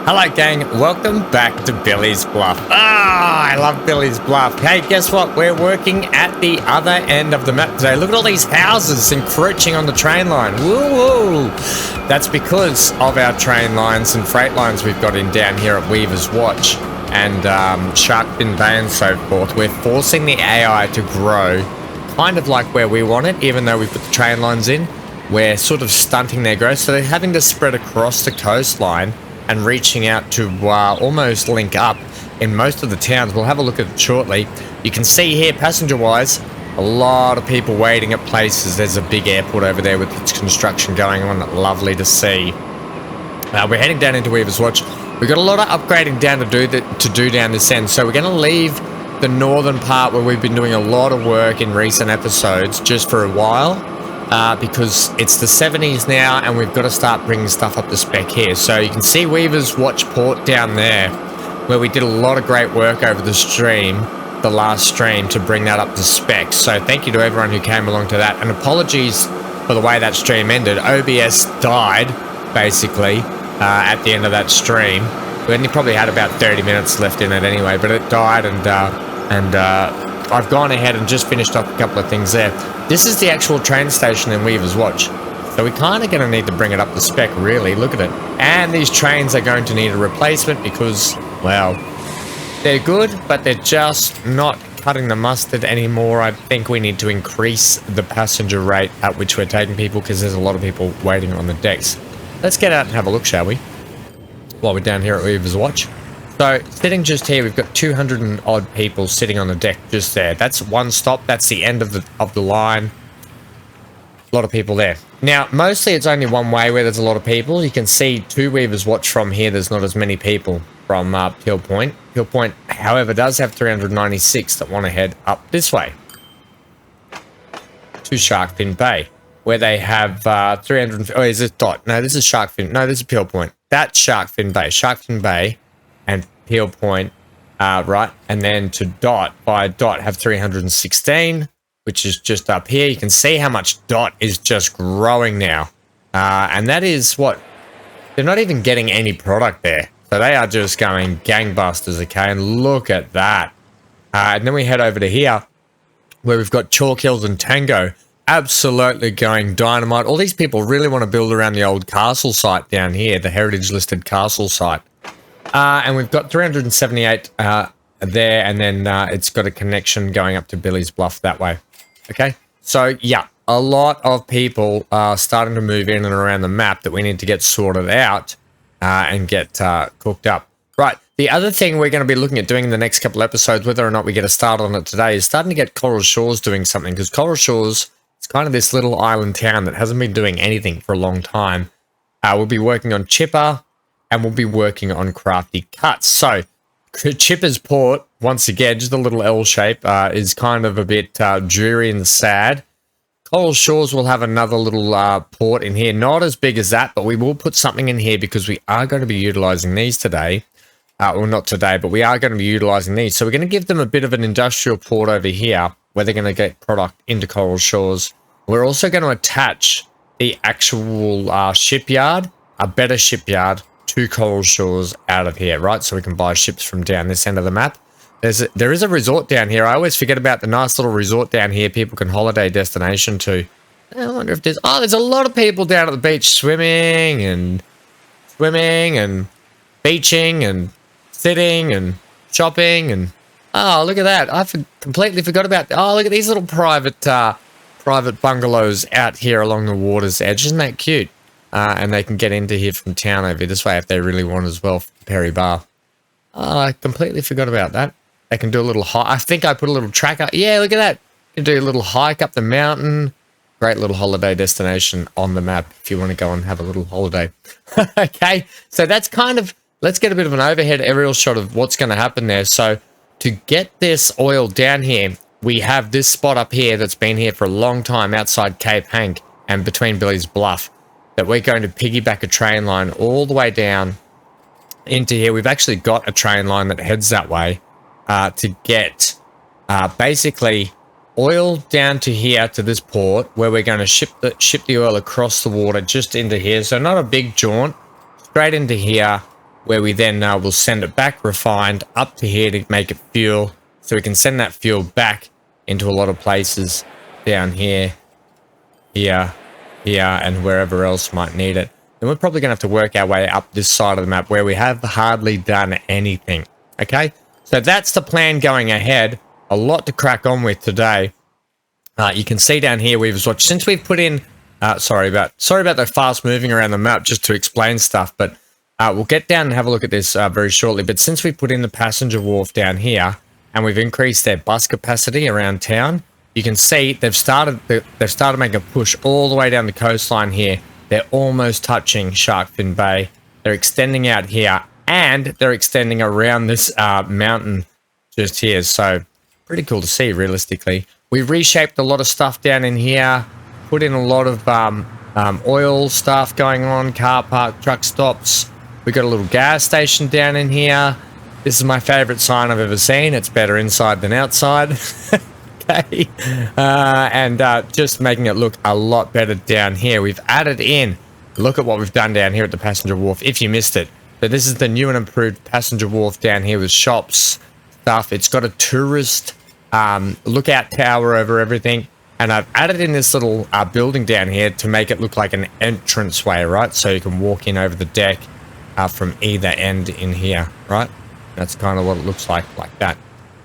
Hello gang, welcome back to Billy's Bluff. I love Billy's Bluff. Hey, guess what? We're working at the other end of the map today. Look at all these houses encroaching on the train line. Woo-woo! That's because of our train lines and freight lines we've got in down here at Weaver's Watch and Shark Fin Bay and so forth. We're forcing the AI to grow kind of like where we want it, even though we put the train lines in. We're sort of stunting their growth, so they're having to spread across the coastline and reaching out to almost link up in most of the towns. We'll have a look at it shortly. You can see here, passenger-wise, a lot of people waiting at places. There's a big airport over there with its construction going on. Lovely to see. We're heading down into Weaver's Watch. We've got a lot of upgrading down to do down this end, so we're going to leave the northern part where we've been doing a lot of work in recent episodes just for a while. Because it's the 70s now and we've got to start bringing stuff up to spec here. So you can see Weaver's Watch port down there where we did a lot of great work over the last stream to bring that up to spec. So thank you to everyone who came along to that, and apologies for the way that stream ended. OBS died basically at the end of that stream. We only probably had about 30 minutes left in it anyway, but it died, and I've gone ahead and just finished off a couple of things there. This is the actual train station in Weaver's Watch. So we're kind of going to need to bring it up to spec, really. Look at it. And these trains are going to need a replacement because, well, they're good, but they're just not cutting the mustard anymore. I think we need to increase the passenger rate at which we're taking people because there's a lot of people waiting on the decks. Let's get out and have a look, shall we? While we're down here at Weaver's Watch. So, sitting just here, we've got 200 and odd people sitting on the deck just there. That's one stop. That's the end of the line. A lot of people there. Now, mostly it's only one way where there's a lot of people. You can see to Weaver's Watch from here, there's not as many people from Peel Point. Peel Point, however, does have 396 that want to head up this way to Shark Fin Bay, where they have 300... Oh, is this Dot? No, this is Shark Fin. No, this is Peel Point. That's Shark Fin Bay. Shark Fin Bay and Peel Point, right, and then to Dot, by Dot have 316, which is just up here. You can see how much Dot is just growing now, and that is what, they're not even getting any product there, so they are just going gangbusters, okay, and look at that. And then we head over to here, where we've got Chalk Hills and Tango, absolutely going dynamite. All these people really want to build around the old castle site down here, the heritage listed castle site. And we've got 378 there, and then it's got a connection going up to Billy's Bluff that way. Okay, so yeah, a lot of people are starting to move in and around the map that we need to get sorted out and get cooked up. Right, the other thing we're going to be looking at doing in the next couple episodes, whether or not we get a start on it today, is starting to get Coral Shores doing something, because Coral Shores is kind of this little island town that hasn't been doing anything for a long time. We'll be working on Chipper, and we'll be working on Crafty Cuts. So, Chipper's port, once again, just a little L shape, is kind of a bit dreary and sad. Coral Shores will have another little port in here, not as big as that, but we will put something in here because we are going to be utilizing these today. Well, not today, but we are going to be utilizing these. So we're going to give them a bit of an industrial port over here where they're going to get product into Coral Shores. We're also going to attach the actual shipyard, a better shipyard, to Coral Shores out of here, right? So we can buy ships from down this end of the map. There is a resort down here. I always forget about the nice little resort down here people can holiday destination to. I wonder if there's... Oh, there's a lot of people down at the beach swimming and beaching and sitting and shopping and... Oh, look at that. I completely forgot about... Oh, look at these little private bungalows out here along the water's edge. Isn't that cute? And they can get into here from town over this way if they really want as well for Perry Bar. Oh, I completely forgot about that. They can do a little hike. I think I put a little track up. Yeah, look at that. You can do a little hike up the mountain. Great little holiday destination on the map if you want to go and have a little holiday. Okay, so that's kind of... Let's get a bit of an overhead aerial shot of what's going to happen there. So to get this oil down here, we have this spot up here that's been here for a long time outside Cape Hank and between Billy's Bluff, that we're going to piggyback a train line all the way down into here. We've actually got a train line that heads that way to get basically oil down to here to this port where we're going to ship the oil across the water just into here. So not a big jaunt, straight into here where we then will send it back refined up to here to make it fuel. So we can send that fuel back into a lot of places down here, here, and wherever else might need it. Then we're probably going to have to work our way up this side of the map where we have hardly done anything. Okay, so that's the plan going ahead. A lot to crack on with today. You can see down here we've swatched since we've put in. Sorry about the fast moving around the map just to explain stuff, but we'll get down and have a look at this very shortly. But since we put in the passenger wharf down here and we've increased their bus capacity around town, you can see they've started making a push all the way down the coastline here. They're almost touching Sharkfin Bay. They're extending out here and they're extending around this mountain just here. So pretty cool to see, realistically. We've reshaped a lot of stuff down in here, put in a lot of oil stuff going on, car park, truck stops. We've got a little gas station down in here. This is my favorite sign I've ever seen. It's better inside than outside. Okay. And just making it look a lot better down here. We've added in, look at what we've done down here at the passenger wharf, if you missed it. So this is the new and improved passenger wharf down here with shops, stuff. It's got a tourist lookout tower over everything. And I've added in this little building down here to make it look like an entranceway, right? So you can walk in over the deck from either end in here, right? That's kind of what it looks like that.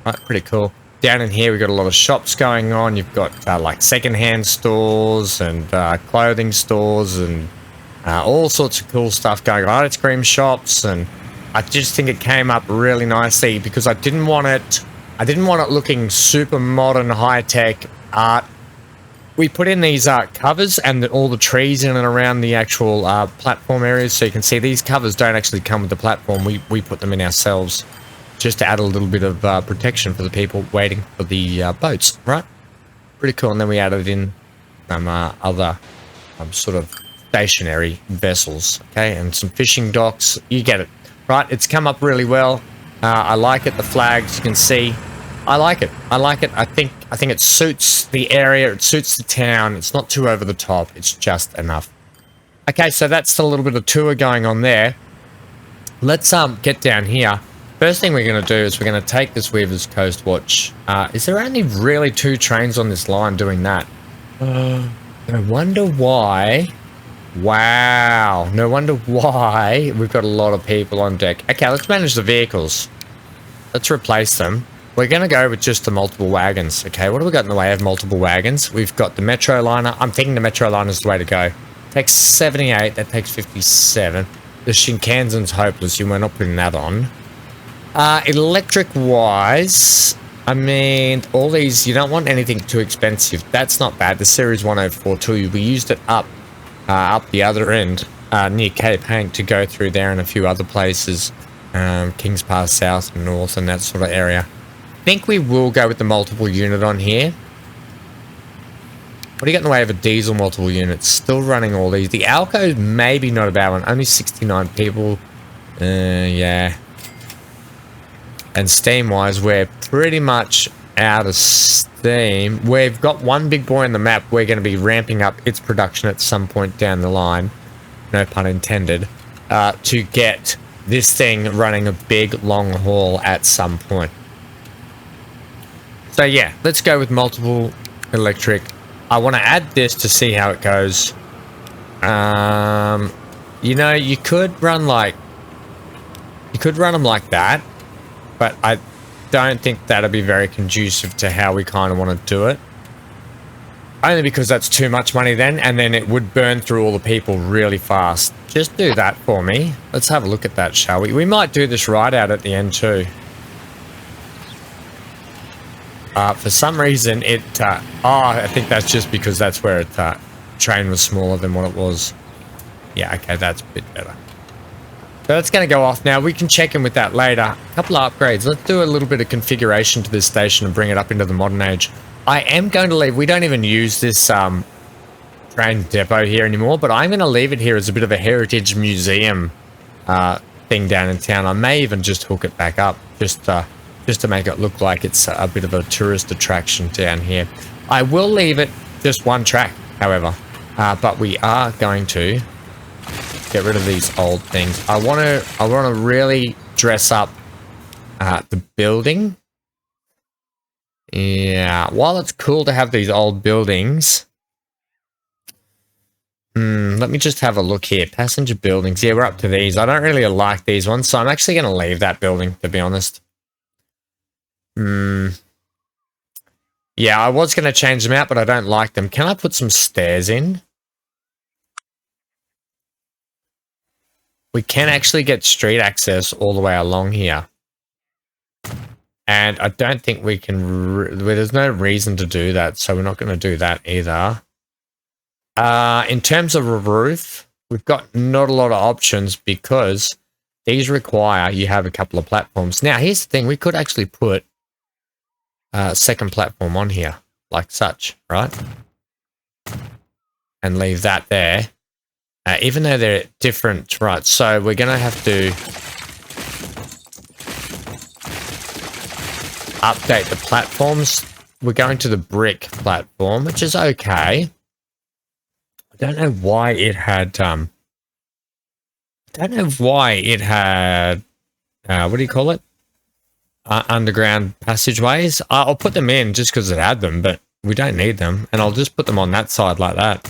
Right, pretty cool. Down in here, we've got a lot of shops going on. You've got like secondhand stores and clothing stores and all sorts of cool stuff going on. Ice cream shops, and I just think it came up really nicely because I didn't want it looking super modern, high-tech art. We put in these covers and all the trees in and around the actual platform areas, so you can see these covers don't actually come with the platform. We put them in ourselves just to add a little bit of protection for the people waiting for the boats, right? Pretty cool. And then we added in some other sort of stationary vessels, okay, and some fishing docks. You get it, right? It's come up really well. I like it. The flags, you can see. I like it. I think it suits the area. It suits the town. It's not too over the top. It's just enough. Okay, so that's a little bit of tour going on there. Let's get down here. First thing we're going to do is we're going to take this Weaver's Coast Watch. Is there only really 2 trains on this line doing that? I wonder why. Wow. No wonder why we've got a lot of people on deck. Okay, let's manage the vehicles. Let's replace them. We're going to go with just the multiple wagons. Okay, what have we got in the way of multiple wagons? We've got the Metro Liner. I'm thinking the Metro Liner is the way to go. Takes 78. That takes 57. The Shinkansen's hopeless. You were not putting that on. Electric-wise, I mean, all these, you don't want anything too expensive. That's not bad. The Series 1042, we used it up the other end, near Cape Hank, to go through there and a few other places. Kings Pass South and North and that sort of area. I think we will go with the multiple unit on here. What do you got in the way of a diesel multiple unit? Still running all these. The Alco, maybe not a bad one. Only 69 people. Yeah. And steam-wise, we're pretty much out of steam. We've got one big boy on the map. We're going to be ramping up its production at some point down the line. No pun intended. To get this thing running a big, long haul at some point. So, yeah. Let's go with multiple electric. I want to add this to see how it goes. You know, you could run like... You could run them like that. But I don't think that'll be very conducive to how we kind of want to do it. Only because that's too much money then, and then it would burn through all the people really fast. Just do that for me. Let's have a look at that, shall we? We might do this right out at the end too. For some reason, it... I think that's just because that's where it... train was smaller than what it was. Yeah, okay, that's a bit better. So that's going to go off now. We can check in with that later. A couple of upgrades. Let's do a little bit of configuration to this station and bring it up into the modern age. I am going to leave... We don't even use this train depot here anymore, but I'm going to leave it here as a bit of a heritage museum thing down in town. I may even just hook it back up just to make it look like it's a bit of a tourist attraction down here. I will leave it just one track, however, but we are going to get rid of these old things. I want to really dress up the building. Yeah, while it's cool to have these old buildings, let me just have a look here. Passenger buildings. Yeah, we're up to these. I don't really like these ones, so I'm actually going to leave that building, to be honest. Yeah, I was going to change them out, but I don't like them. Can I put some stairs in? We can actually get street access all the way along here. And I don't think we can... there's no reason to do that, so we're not going to do that either. In terms of a roof, we've got not a lot of options because these require you have a couple of platforms. Now, here's the thing. We could actually put a second platform on here, like such, right? And leave that there. Even though they're different, right? So we're going to have to update the platforms. We're going to the brick platform, which is okay. I don't know why it had, what do you call it? Underground passageways. I'll put them in just because it had them, but we don't need them. And I'll just put them on that side like that.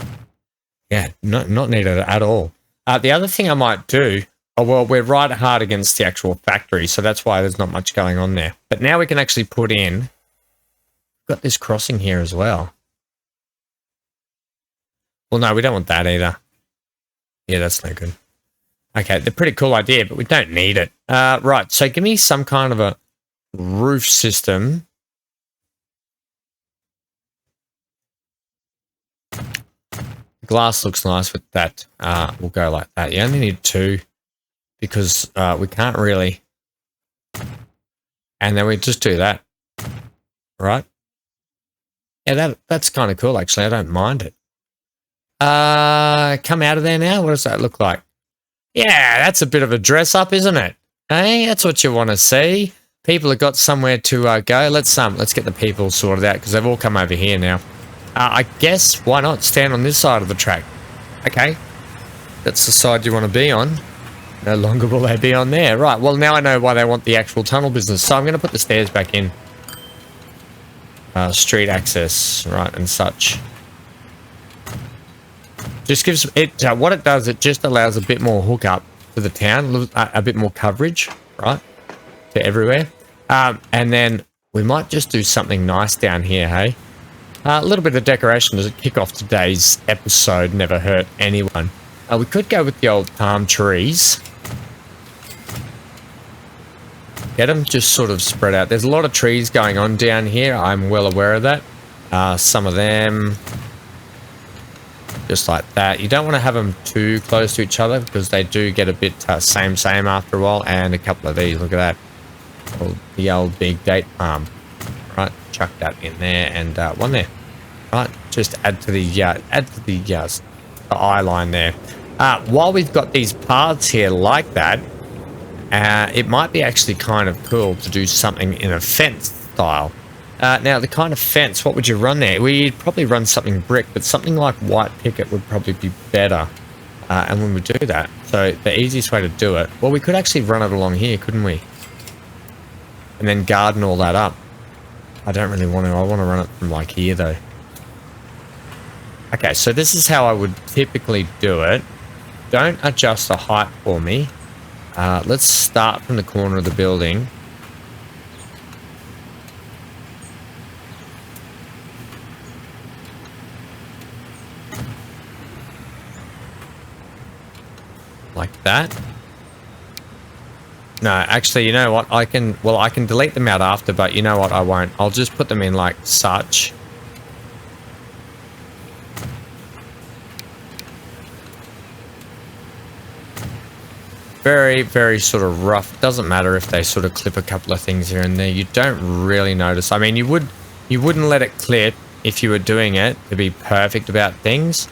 Yeah, not needed at all. The other thing I might do, well, we're right hard against the actual factory, so that's why there's not much going on there. But now we can actually put in, we've got this crossing here as well. Well, no, we don't want that either. Yeah, that's no good. Okay, they're a pretty cool idea, but we don't need it. Right, so give me some kind of a roof system. The glass looks nice with that. We'll go like that. You only need 2 because we can't really. And then we just do that. Right? Yeah, that's kind of cool, actually. I don't mind it. Come out of there now. What does that look like? Yeah, that's a bit of a dress up, isn't it? Hey, that's what you want to see. People have got somewhere to go. Let's get the people sorted out because they've all come over here now. I guess why not stand on this side of the track? Okay, that's the side you want to be on. No longer will they be on there. Right. Well, now I know why they want the actual tunnel business. So I'm going to put the stairs back in. Street access, right, and such. Just gives it, what it does, it just allows a bit more hookup to the town, a bit more coverage, right, to everywhere. And then we might just do something nice down here, hey? A little bit of decoration to kick off today's episode, never hurt anyone. We could go with the old palm trees. Get them just sort of spread out. There's a lot of trees going on down here. I'm well aware of that. Some of them... just like that. You don't want to have them too close to each other because they do get a bit same after a while. And a couple of these, look at that. The old big date palm. Right, chuck that in there and one there. Right, just add to the eye line there. While we've got these paths here like that, it might be actually kind of cool to do something in a fence style. Now, the kind of fence, what would you run there? We'd probably run something brick, but something like white picket would probably be better. And when we do that, so the easiest way to do it, well, we could actually run it along here, couldn't we? And then garden all that up. I don't really want to. I want to run it from like here, though. Okay, so this is how I would typically do it. Don't adjust the height for me. Let's start from the corner of the building. Like that. No, actually, you know what? I can delete them out after, but you know what? I won't. I'll just put them in like such. Very, very sort of rough. Doesn't matter if they sort of clip a couple of things here and there. You don't really notice. I mean, you wouldn't let it clip if you were doing it to be perfect about things.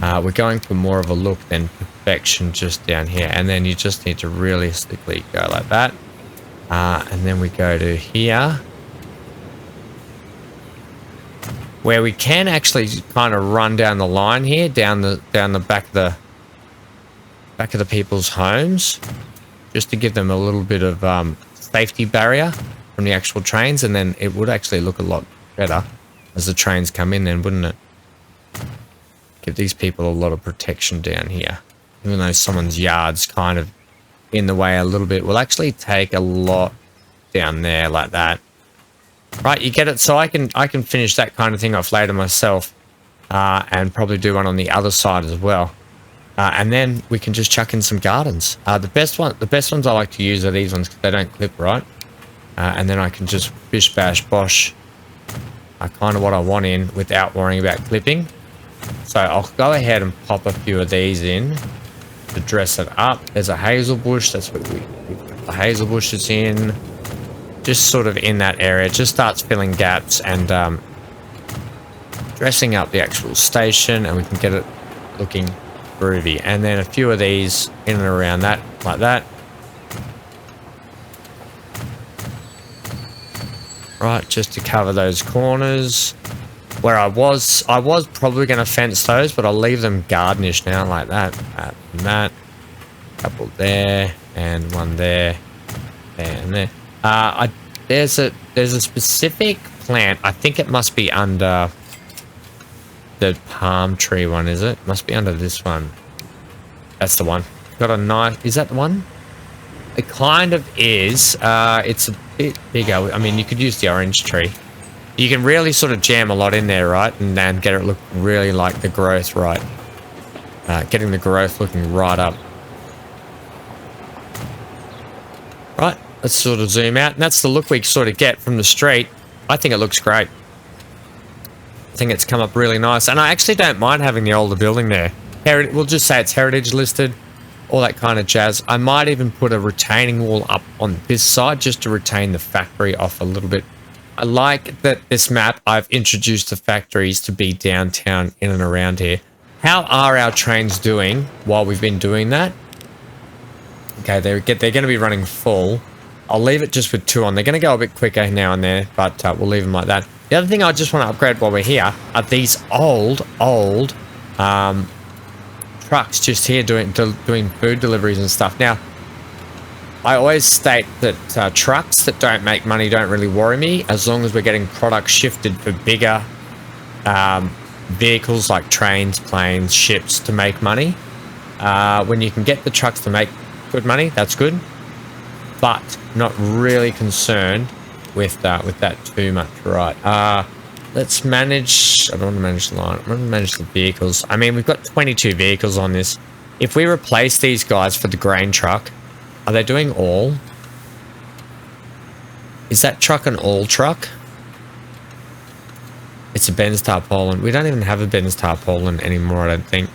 We're going for more of a look than perfection just down here. And then you just need to realistically go like that. And then we go to here. Where we can actually kind of run down the line here, down the back of the... back of the people's homes, just to give them a little bit of safety barrier from the actual trains, and then it would actually look a lot better as the trains come in then, wouldn't it? Give these people a lot of protection down here. Even though someone's yard's kind of in the way a little bit, we'll actually take a lot down there like that. Right, you get it? So I can finish that kind of thing off later myself, and probably do one on the other side as well. And then we can just chuck in some gardens. The best ones I like to use are these ones because they don't clip right. And then I can just bish bash bosh kind of what I want in without worrying about clipping. So I'll go ahead and pop a few of these in to dress it up. There's a hazel bush. That's what we put the hazel bushes in. Just sort of in that area. It just starts filling gaps and dressing up the actual station, and we can get it looking groovy. And then a few of these in and around that, like that. Right, just to cover those corners. Where I was probably going to fence those, but I'll leave them gardenish now, like that. And that. Couple there, and one there, and there. There's a specific plant. I think it must be under the palm tree one, is it? Must be under this one. That's the one. Got a nice... Is that the one? It kind of is. It's a bit bigger. I mean, you could use the orange tree. You can really sort of jam a lot in there, right? And then get it look really like the growth, right? Getting the growth looking right up. Right, let's sort of zoom out. And that's the look we sort of get from the street. I think it looks great. I think it's come up really nice. And I actually don't mind having the older building there. We'll just say it's heritage listed. All that kind of jazz. I might even put a retaining wall up on this side just to retain the factory off a little bit. I like that this map, I've introduced the factories to be downtown in and around here. How are our trains doing while we've been doing that? Okay, they're going to be running full. I'll leave it just with 2 on. They're going to go a bit quicker now and there, but we'll leave them like that. The other thing I just want to upgrade while we're here are these old trucks just here doing food deliveries and stuff. Now, I always state that trucks that don't make money don't really worry me, as long as we're getting products shifted for bigger vehicles like trains, planes, ships to make money. When you can get the trucks to make good money, that's good, but not really concerned with that too much. Right, let's manage... I don't want to manage the line. I want to manage the vehicles. I mean, we've got 22 vehicles on this. If we replace these guys for the grain truck, are they doing all? Is that truck an all truck? It's a Benz tarpaulin. We don't even have a Benz tarpaulin anymore, I don't think.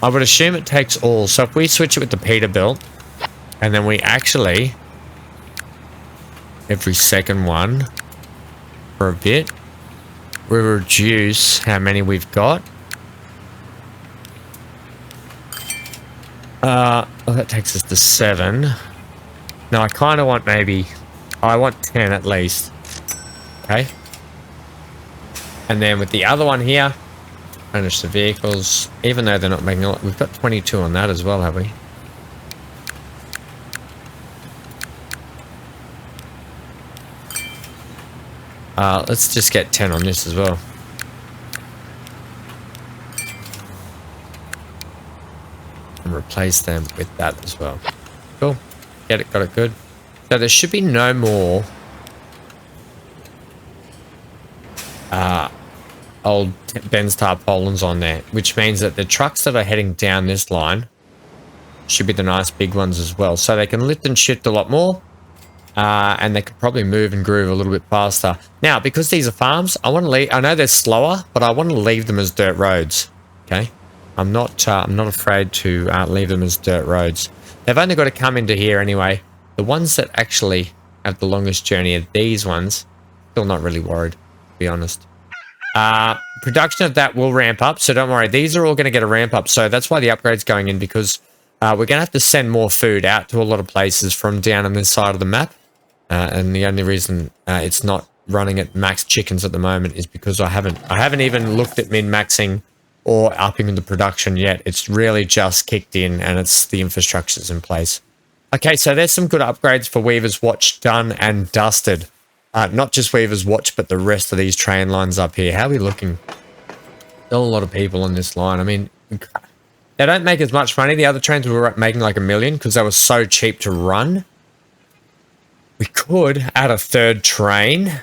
I would assume it takes all. So if we switch it with the Peterbilt, and then we actually, every second one for a bit, we reduce how many we've got. Well, that takes us to 7. No, I kind of want I want 10 at least. Okay. And then with the other one here, manage the vehicles, even though they're not making a lot. We've got 22 on that as well, have we? Let's just get 10 on this as well. And replace them with that as well. Cool. Get it, got it good. So there should be no more old Benz tarpaulins on there, which means that the trucks that are heading down this line should be the nice big ones as well. So they can lift and shift a lot more, and they can probably move and groove a little bit faster. Now, because these are farms, I want to leave. I know they're slower, but I want to leave them as dirt roads. Okay. I'm not afraid to leave them as dirt roads. They've only got to come into here anyway. The ones that actually have the longest journey are these ones. Still not really worried, to be honest. Production of that will ramp up, so don't worry. These are all going to get a ramp up, so that's why the upgrade's going in, because we're going to have to send more food out to a lot of places from down on this side of the map. And the only reason it's not running at max chickens at the moment is because I haven't even looked at min-maxing or upping the production yet. It's really just kicked in and it's the infrastructure's in place. Okay, so there's some good upgrades for Weaver's Watch done and dusted. Not just Weaver's Watch, but the rest of these train lines up here. How are we looking? Still a lot of people on this line. I mean, they don't make as much money. The other trains were making like $1 million because they were so cheap to run. We could add a third train,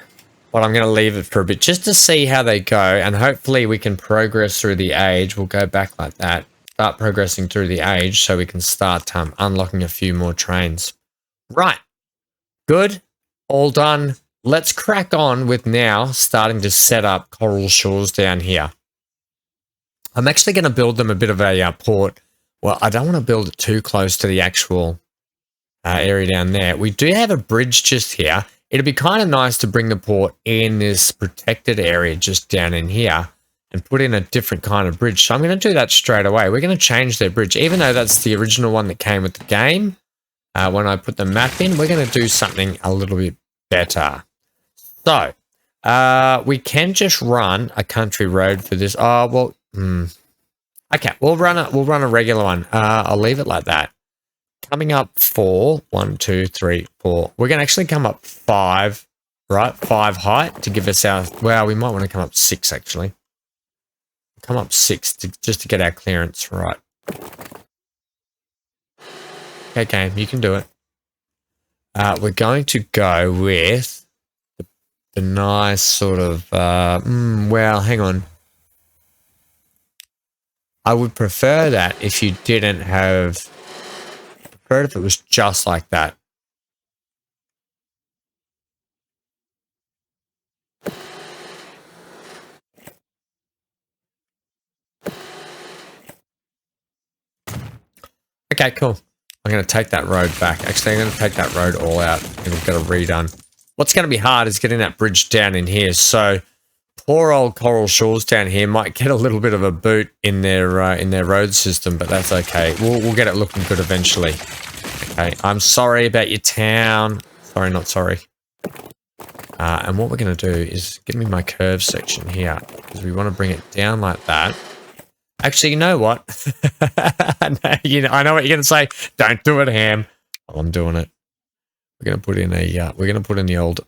but I'm going to leave it for a bit just to see how they go. And hopefully we can progress through the age. We'll go back like that. Start progressing through the age so we can start unlocking a few more trains. Right. Good. All done. Let's crack on with now starting to set up Coral Shores down here. I'm actually going to build them a bit of a port. Well, I don't want to build it too close to the actual area down there. We do have a bridge just here. It'd be kind of nice to bring the port in this protected area just down in here and put in a different kind of bridge. So I'm going to do that straight away. We're going to change their bridge, even though that's the original one that came with the game. When I put the map in, we're going to do something a little bit better. So we can just run a country road for this. Oh, well, okay, we'll run a regular one. I'll leave it like that. Coming up 4, 1, 2, 3, 4. We're going to actually come up 5, right? 5 height to give us our, well, we might want to come up 6 actually. Come up 6 just to get our clearance right. Okay, game, you can do it. We're going to go with the nice sort of, well, hang on. I would prefer that if you didn't have, prefer if it was just like that. Okay, cool. I'm going to take that road back. Actually, I'm going to take that road all out and get it redone. What's going to be hard is getting that bridge down in here. So poor old Coral Shores down here might get a little bit of a boot in their road system, but that's okay. We'll get it looking good eventually. Okay, I'm sorry about your town. Sorry, not sorry. And what we're going to do is give me my curve section here because we want to bring it down like that. Actually, you know what? I know what you're going to say. Don't do it, Ham. Well, I'm doing it. We're going to put in the old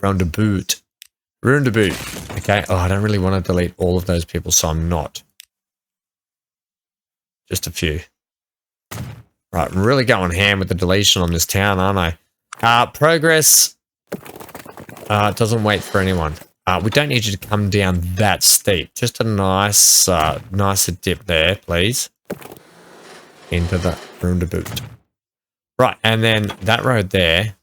roundabout. Roundabout. Okay. Oh, I don't really want to delete all of those people, so I'm not. Just a few. Right, I'm really going ham with the deletion on this town, aren't I? Progress doesn't wait for anyone. We don't need you to come down that steep. Just a nice, nicer dip there, please. Into the roundabout. Right, and then that road there.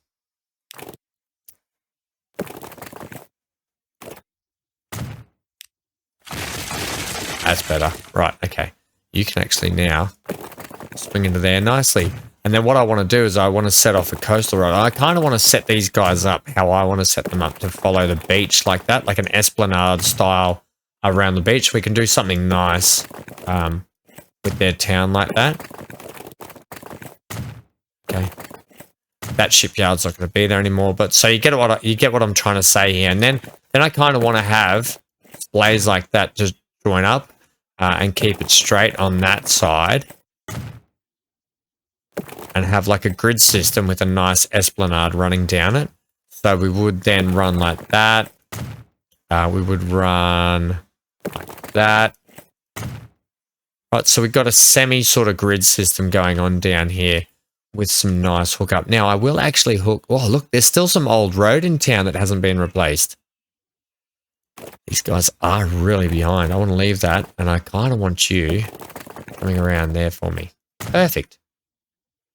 That's better. Right, okay. You can actually now swing into there nicely. And then what I want to do is I want to set off a coastal road. I kind of want to set these guys up how I want to set them up to follow the beach like that, like an esplanade style around the beach. We can do something nice with their town like that. Okay. That shipyard's not going to be there anymore, but so you get what I'm trying to say here. And then I kind of want to have displays like that just join up and keep it straight on that side. And have like a grid system with a nice esplanade running down it. So we would then run like that. We would run like that. Right, so we've got a semi sort of grid system going on down here with some nice hookup. Now I will actually hook, oh look, there's still some old road in town that hasn't been replaced. These guys are really behind. I want to leave that and I kind of want you coming around there for me. Perfect.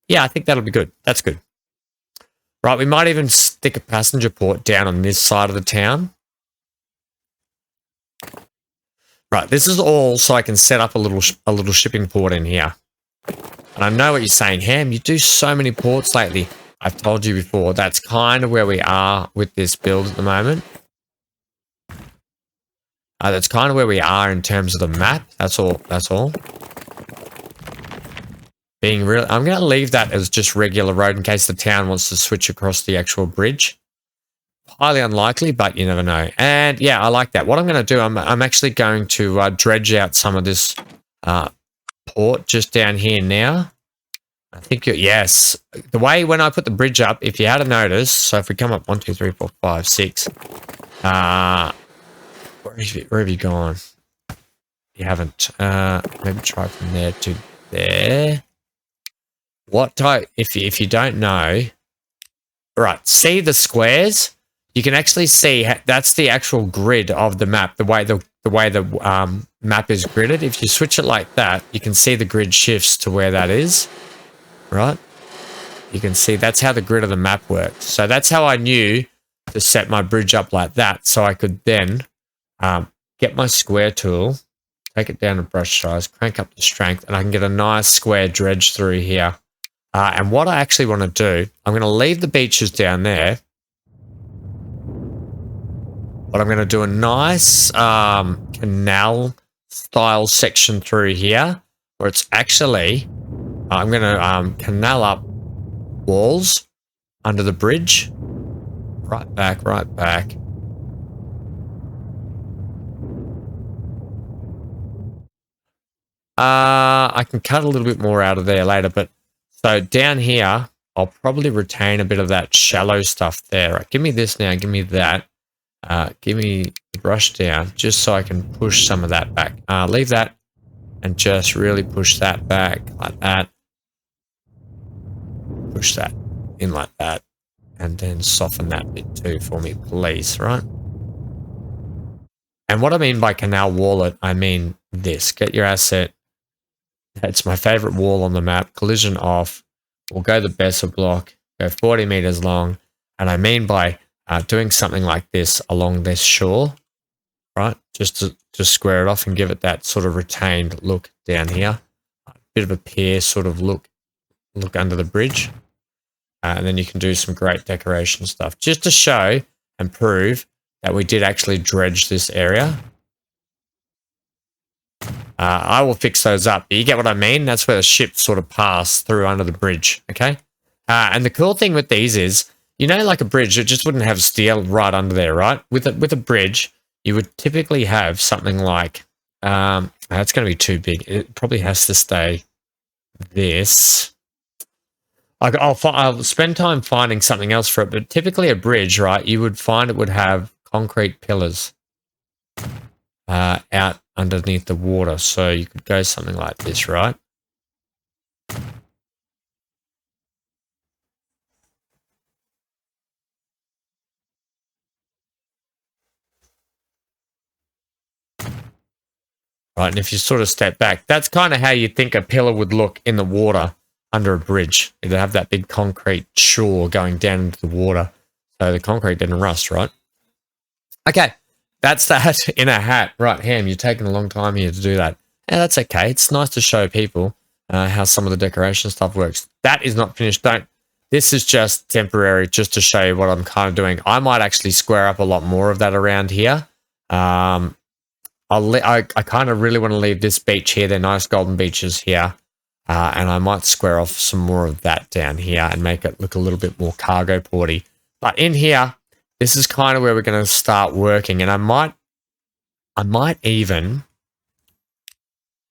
Yeah, I think that'll be good. That's good. Right, we might even stick a passenger port down on this side of the town. Right, this is all so I can set up a little shipping port in here. And I know what you're saying, Ham, you do so many ports lately. I've told you before, that's kind of where we are with this build at the moment. That's kind of where we are in terms of the map. That's all. Being real, I'm going to leave that as just regular road in case the town wants to switch across the actual bridge. highly unlikely, but you never know. And yeah, I like that. What I'm going to do, I'm actually going to dredge out some of this port just down here now. I think yes. The way when I put the bridge up, if you had a notice, so if we come up 1, 2, 3, 4, 5, 6, where have you gone? You haven't. Maybe try from there to there. If you don't know, right? See the squares? You can actually see that's the actual grid of the map. The way the map is gridded. If you switch it like that, you can see the grid shifts to where that is. Right? You can see that's how the grid of the map works. So that's how I knew to set my bridge up like that. So I could then get my square tool, take it down to brush size, crank up the strength, and I can get a nice square dredge through here. And what I actually want to do, I'm going to leave the beaches down there. But I'm going to do a nice canal style section through here where it's actually... I'm going to canal up walls under the bridge. Right back, right back. I can cut a little bit more out of there later, but so down here, I'll probably retain a bit of that shallow stuff there. Right, give me this now, give me that. Give me the brush down just so I can push some of that back. Leave that and just really push that back like that. Push that in like that and then soften that bit too for me, please, right? And what I mean by canal wall it, I mean this. Get your asset. It's my favorite wall on the map. Collision off. We'll go the Besser block, go 40 meters long. And I mean by doing something like this along this shore, right? Just to square it off and give it that sort of retained look down here. A bit of a pier sort of look under the bridge. And then you can do some great decoration stuff just to show and prove that we did actually dredge this area. I will fix those up. You get what I mean? That's where the ships sort of pass through under the bridge, okay? And the cool thing with these is, you know, like a bridge, it just wouldn't have steel right under there, right? With a bridge, you would typically have something like, it's going to be too big. It probably has to stay this. I'll spend time finding something else for it, but typically a bridge, right, you would find it would have concrete pillars out underneath the water. So you could go something like this, right? Right, and if you sort of step back, that's kind of how you think a pillar would look in the water. Under a bridge, it'd have that big concrete shore going down into the water, so the concrete didn't rust, right? Okay, that's that in a hat. Right, Ham, you're taking a long time here to do that. Yeah, that's okay. It's nice to show people how some of the decoration stuff works. That is not finished. This is just temporary, just to show you what I'm kind of doing. I might actually square up a lot more of that around here. I kind of really want to leave this beach here. They're nice golden beaches here. And I might square off some more of that down here and make it look a little bit more cargo porty. But in here, this is kind of where we're going to start working. And I might even,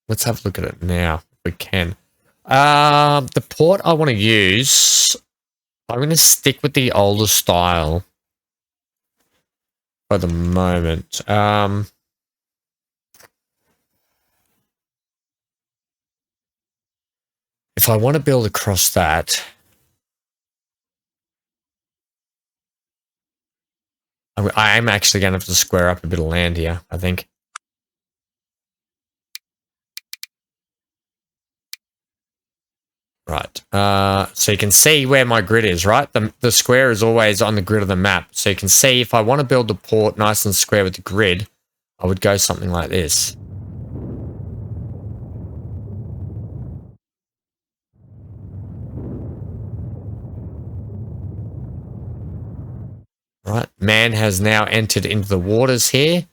let's have a look at it now, if we can. The port I want to use, I'm going to stick with the older style for the moment. If I want to build across that, I am actually going to have to square up a bit of land here, I think. Right. So you can see where my grid is, right? The square is always on the grid of the map. So you can see if I want to build the port nice and square with the grid, I would go something like this. Right, man has now entered into the waters here,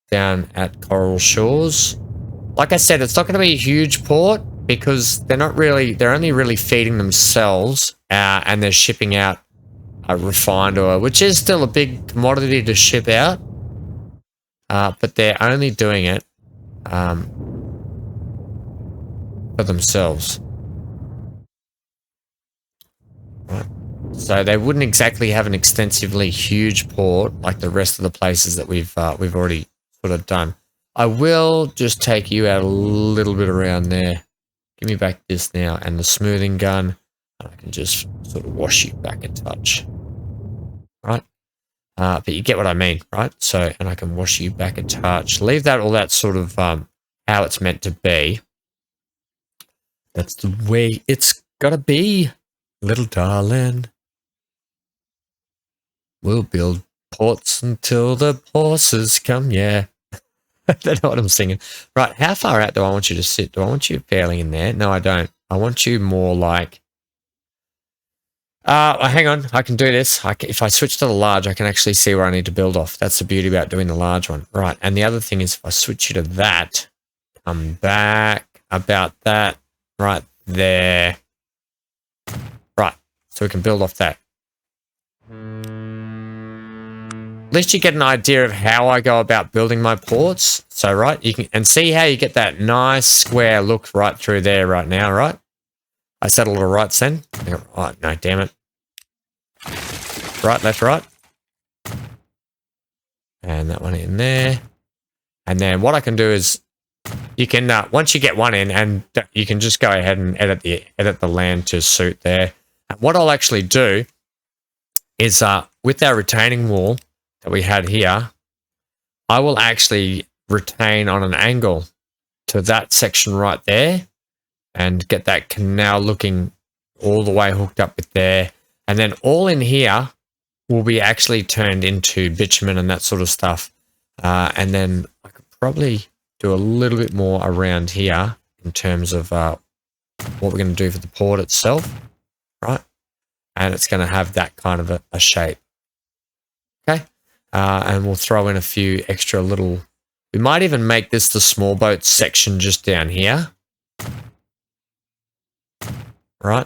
down at Coral Shores. Like I said, it's not going to be a huge port because they're only really feeding themselves and they're shipping out refined oil, which is still a big commodity to ship out. But they're only doing it for themselves. Right. So they wouldn't exactly have an extensively huge port like the rest of the places that we've already sort of done. I will just take you out a little bit around there. Give me back this now and the smoothing gun. And I can just sort of wash you back a touch. Right? But you get what I mean, right? So, and I can wash you back a touch. Leave that all that sort of how it's meant to be. That's the way it's gotta be, little darling. We'll build ports until the horses come, yeah. I don't know what I'm singing. Right, how far out do I want you to sit? Do I want you fairly in there? No, I don't. I want you more like... hang on, I can do this. If I switch to the large, I can actually see where I need to build off. That's the beauty about doing the large one. Right, and the other thing is if I switch you to that, come back about that, right there. Right, so we can build off that. At least you get an idea of how I go about building my ports. So, right, you can, and see how you get that nice square look right through there right now, right? I said a little right then. Oh, no, damn it. Right, left, right. And that one in there. And then what I can do is you can, once you get one in, and you can just go ahead and edit the land to suit there. And what I'll actually do is with our retaining wall that we had here, I will actually retain on an angle to that section right there and get that canal looking all the way hooked up with there. And then all in here will be actually turned into bitumen and that sort of stuff. And then I could probably do a little bit more around here in terms of what we're going to do for the port itself, right? And it's going to have that kind of a shape. Okay. And we'll throw in a few extra little... We might even make this the small boat section just down here. Right?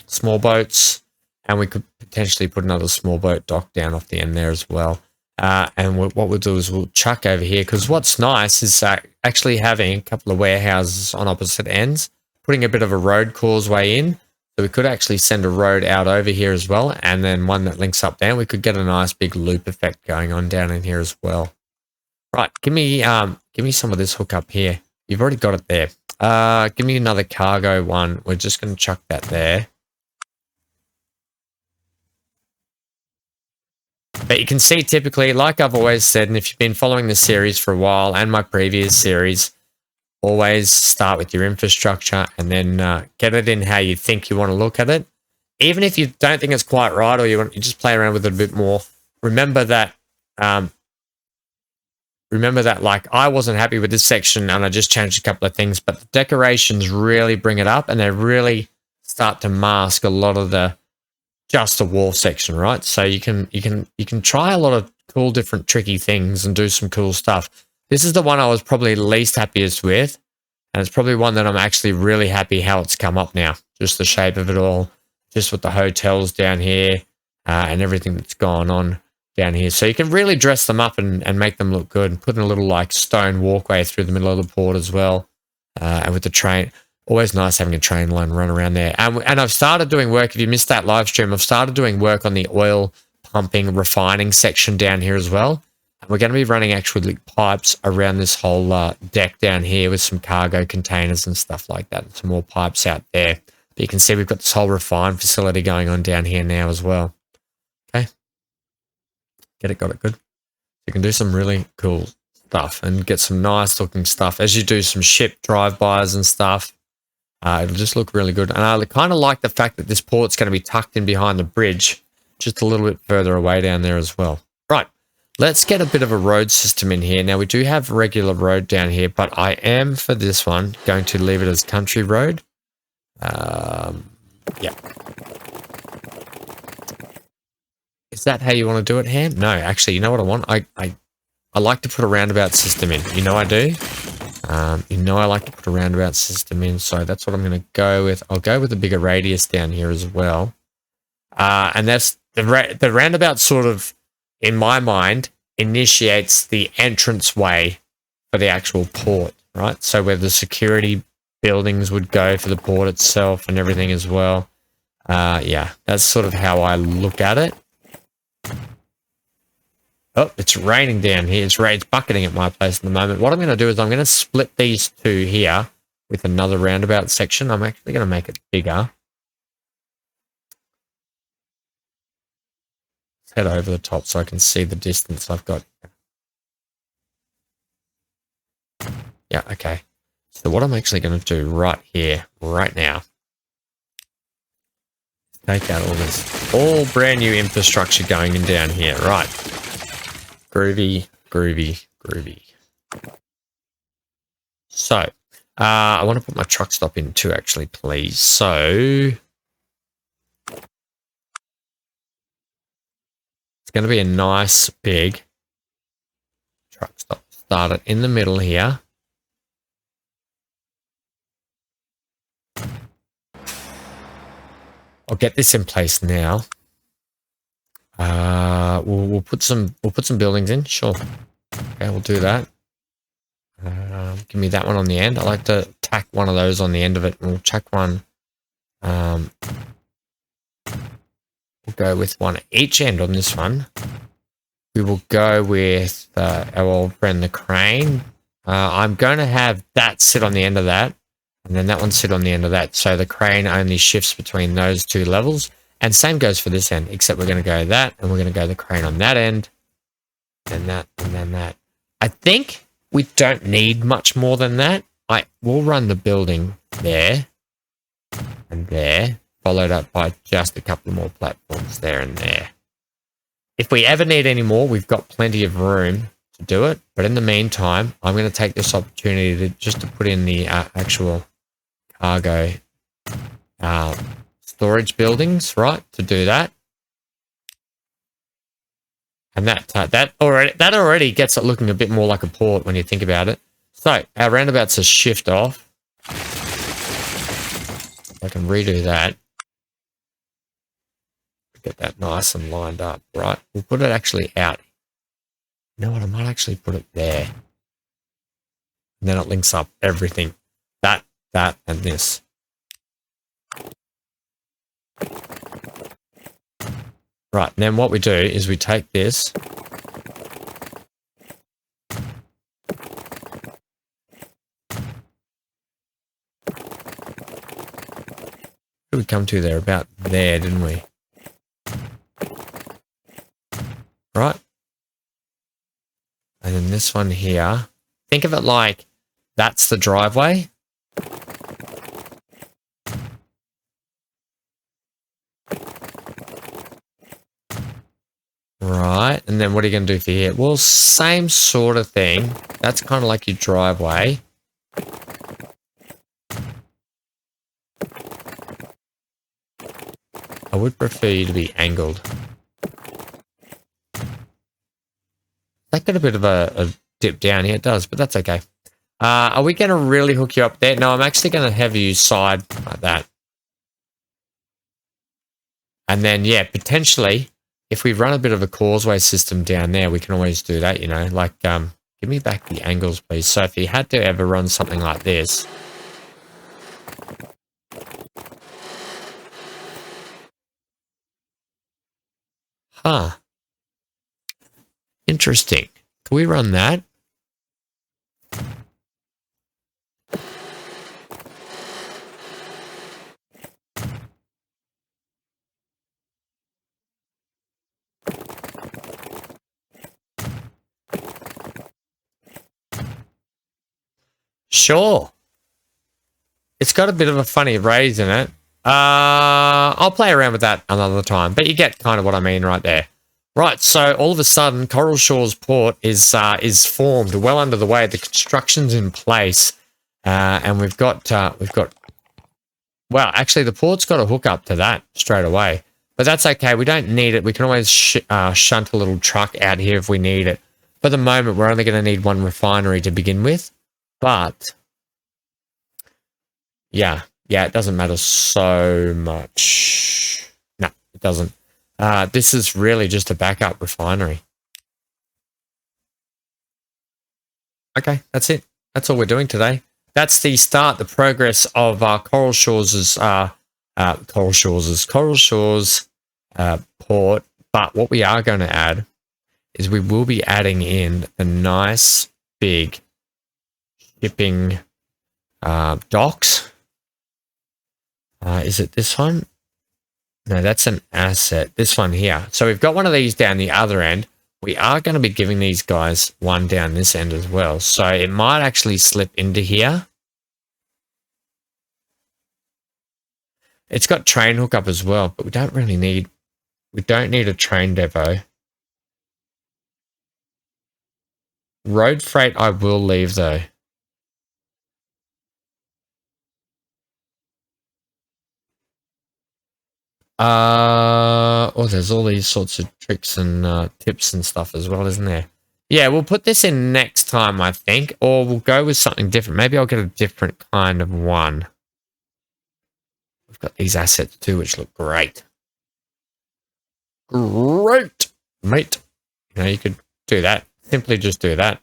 Small boats. And we could potentially put another small boat dock down off the end there as well. And what we'll do is we'll chuck over here. Because what's nice is actually having a couple of warehouses on opposite ends. Putting a bit of a road causeway in. So we could actually send a road out over here as well, and then one that links up down. We could get a nice big loop effect going on down in here as well. Right, give me some of this hook up here. You've already got it there. Give me another cargo one. We're just going to chuck that there. But you can see typically, like I've always said, and if you've been following the series for a while and my previous series, always start with your infrastructure and then get it in how you think you want to look at it. Even if you don't think it's quite right or you just play around with it a bit more, remember that like I wasn't happy with this section and I just changed a couple of things, but the decorations really bring it up and they really start to mask a lot of the just the wall section, right? So you can try a lot of cool different tricky things and do some cool stuff. This is the one I was probably least happiest with, and it's probably one that I'm actually really happy how it's come up now. Just the shape of it all, just with the hotels down here and everything that's gone on down here. So you can really dress them up and make them look good and put in a little like stone walkway through the middle of the port as well. And with the train, always nice having a train line run around there. And I've started doing work, if you missed that live stream, I've started doing work on the oil pumping, refining section down here as well. We're going to be running actually pipes around this whole deck down here with some cargo containers and stuff like that. And some more pipes out there. But you can see we've got this whole refine facility going on down here now as well. Okay. Get it, got it, good. You can do some really cool stuff and get some nice looking stuff. As you do some ship drive-bys and stuff, it'll just look really good. And I kind of like the fact that this port's going to be tucked in behind the bridge, just a little bit further away down there as well. Right. Let's get a bit of a road system in here. Now, we do have regular road down here, but I am, for this one, going to leave it as country road. Yeah. Is that how you want to do it, Ham? No, actually, you know what I want? I like to put a roundabout system in. You know I do. You know I like to put a roundabout system in, so that's what I'm going to go with. I'll go with a bigger radius down here as well. And that's the roundabout sort of, in my mind, initiates the entrance way for the actual port, right? So where the security buildings would go for the port itself and everything as well. Yeah, that's sort of how I look at it. Oh, it's raining down here. It's bucketing at my place at the moment. What I'm going to do is I'm going to split these two here with another roundabout section. I'm actually going to make it bigger. Let's head over the top so I can see the distance I've got. Yeah, okay. So what I'm actually going to do right here, right now, take out all this, all brand new infrastructure going in down here. Right. Groovy, groovy, groovy. So, I want to put my truck stop in too, actually, please. So, it's going to be a nice big truck stop. Start it in the middle here. I'll get this in place now. We'll put some buildings in. Sure. Okay, we'll do that. Give me that one on the end. I like to tack one of those on the end of it. We'll chuck one. We'll go with one at each end on this one. We will go with our old friend, the crane. I'm going to have that sit on the end of that, and then that one sit on the end of that. So the crane only shifts between those two levels. And same goes for this end, except we're going to go that, and we're going to go the crane on that end, and that, and then that. I think we don't need much more than that. We'll run the building there and there, followed up by just a couple more platforms there and there. If we ever need any more, we've got plenty of room to do it. But in the meantime, I'm going to take this opportunity to put in the actual cargo storage buildings, right, to do that. And that already gets it looking a bit more like a port when you think about it. So our roundabouts are shift off. I can redo that. Get that nice and lined up, right? We'll put it actually out. You know what? I might actually put it there. And then it links up everything. That, and this. Right, and then what we do is we take this. What did we come to there? About there, didn't we? Right. And then this one here. Think of it like that's the driveway. Right, and then what are you going to do for here? Well, same sort of thing. That's kind of like your driveway. I would prefer you to be angled. That got a bit of a dip down here. It does, but that's okay. Are we going to really hook you up there? No, I'm actually going to have you side like that. And then, yeah, potentially, if we run a bit of a causeway system down there, we can always do that, you know, like, give me back the angles, please. So if you had to ever run something like this. Huh. Interesting. Can we run that? Sure. It's got a bit of a funny raise in it. I'll play around with that another time, but you get kind of what I mean right there. Right, so all of a sudden, Coral Shores Port is formed, well under the way. The construction's in place, and we've got. Well, actually, the port's got a hook up to that straight away, but that's okay. We don't need it. We can always shunt a little truck out here if we need it. For the moment, we're only going to need one refinery to begin with, but yeah, it doesn't matter so much. No, It doesn't. This is really just a backup refinery. Okay, that's it. That's all we're doing today. That's the start, the progress of Coral Shores' port. But what we are going to add is we will be adding in the nice big shipping docks. Is it this one? No, that's an asset. This one here. So we've got one of these down the other end. We are going to be giving these guys one down this end as well. So it might actually slip into here. It's got train hookup as well, but we don't need a train depot. Road freight I will leave though. Oh, there's all these sorts of tricks and tips and stuff as well, isn't there? Yeah, we'll put this in next time, I think, or we'll go with something different. Maybe I'll get a different kind of one. We've got these assets too, which look great. Great, mate. You know, you could do that. Simply just do that.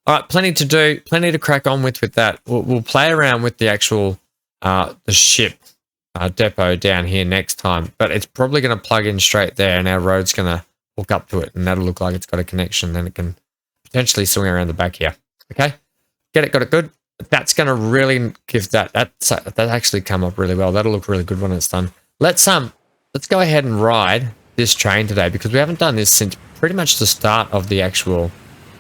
All right, plenty to do, plenty to crack on with that. We'll play around with the actual the ship depot down here next time, but it's probably going to plug in straight there, and our road's going to hook up to it, and that'll look like it's got a connection. Then it can potentially swing around the back here. Okay, get it, got it good. That's going to really give that actually come up really well. That'll look really good when it's done. Let's go ahead and ride this train today, because we haven't done this since pretty much the start of the actual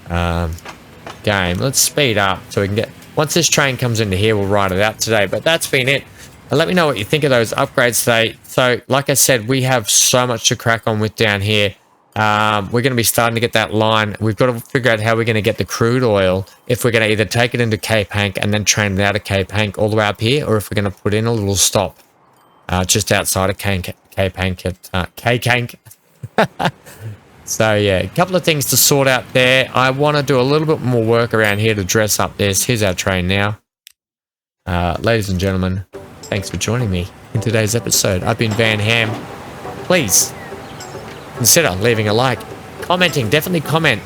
game. Let's speed up so we can get, once this train comes into here, we'll ride it out today. But that's been it. And let me know what you think of those upgrades today. So like I said, we have so much to crack on with down here. We're going to be starting to get that line. We've got to figure out how we're going to get the crude oil, if we're going to either take it into Cape Hank and then train it out of Cape Hank all the way up here, or if we're going to put in a little stop just outside of Cape Hank at Cape Hank. So yeah, a couple of things to sort out there. I want to do a little bit more work around here to dress up this. Here's our train now. Ladies and gentlemen, thanks for joining me in today's episode. I've been Van Ham. Please consider leaving a like, commenting, definitely comment.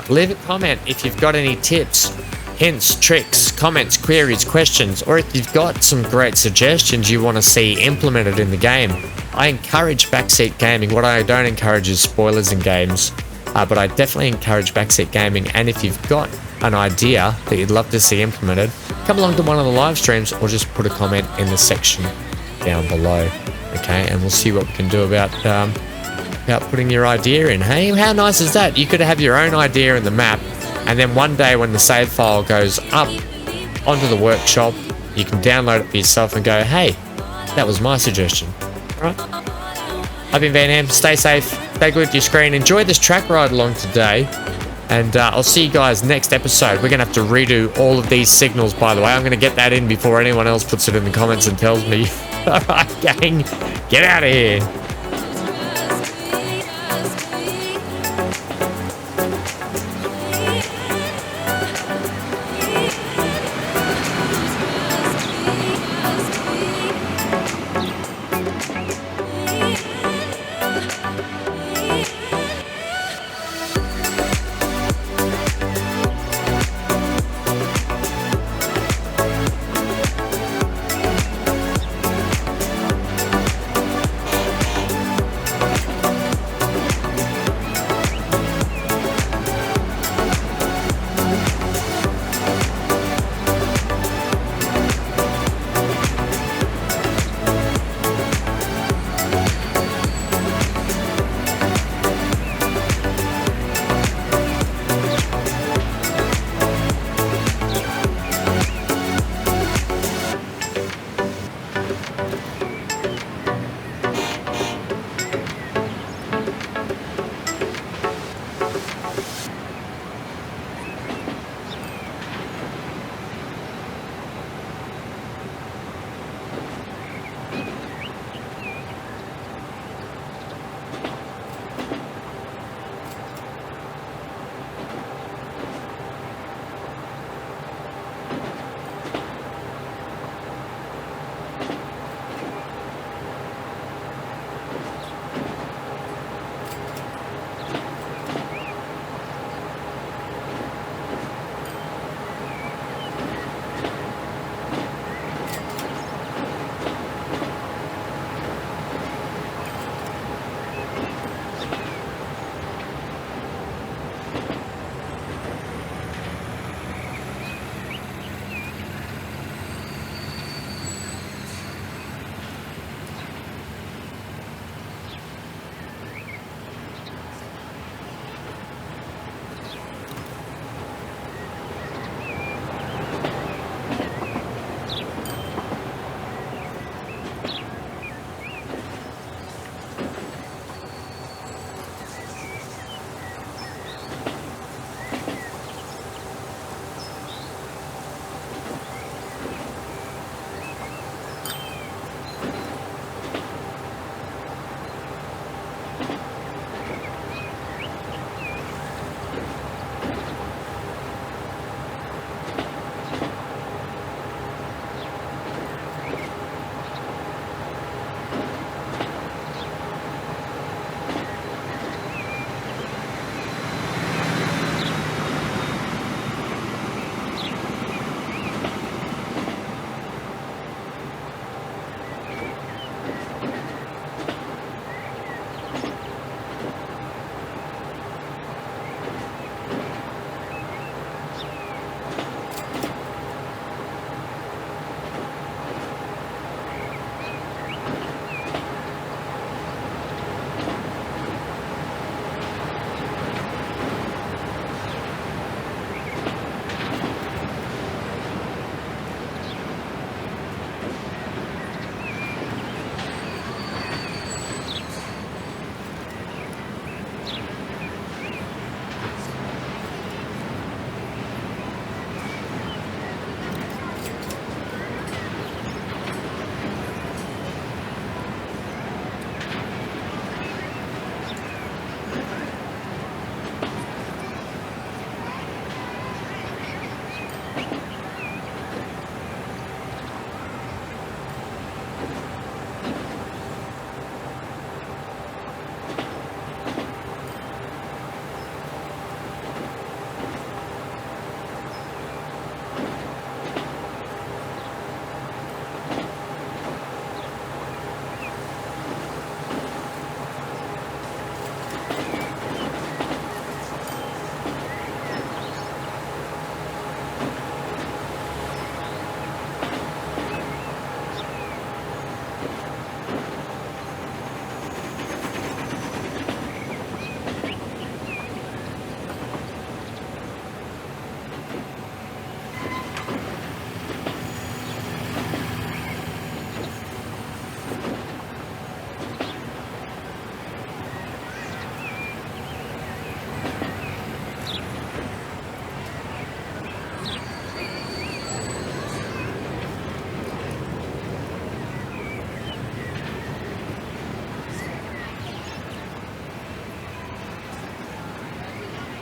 Leave a comment if you've got any tips, hints, tricks, comments, queries, questions, or if you've got some great suggestions you want to see implemented in the game. I encourage backseat gaming. What I don't encourage is spoilers in games, but I definitely encourage backseat gaming. And if you've got an idea that you'd love to see implemented, come along to one of the live streams or just put a comment in the section down below. Okay, and we'll see what we can do about putting your idea in. Hey, how nice is that? You could have your own idea in the map, and then one day when the save file goes up onto the workshop, you can download it for yourself and go, hey, that was my suggestion. All right. I've been Van Ham. Stay safe, stay glued to your screen, enjoy this track ride along today, and I'll see you guys next episode. We're going to have to redo all of these signals, by the way. I'm going to get that in before anyone else puts it in the comments and tells me. All right, gang, get out of here.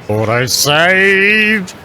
Auto save.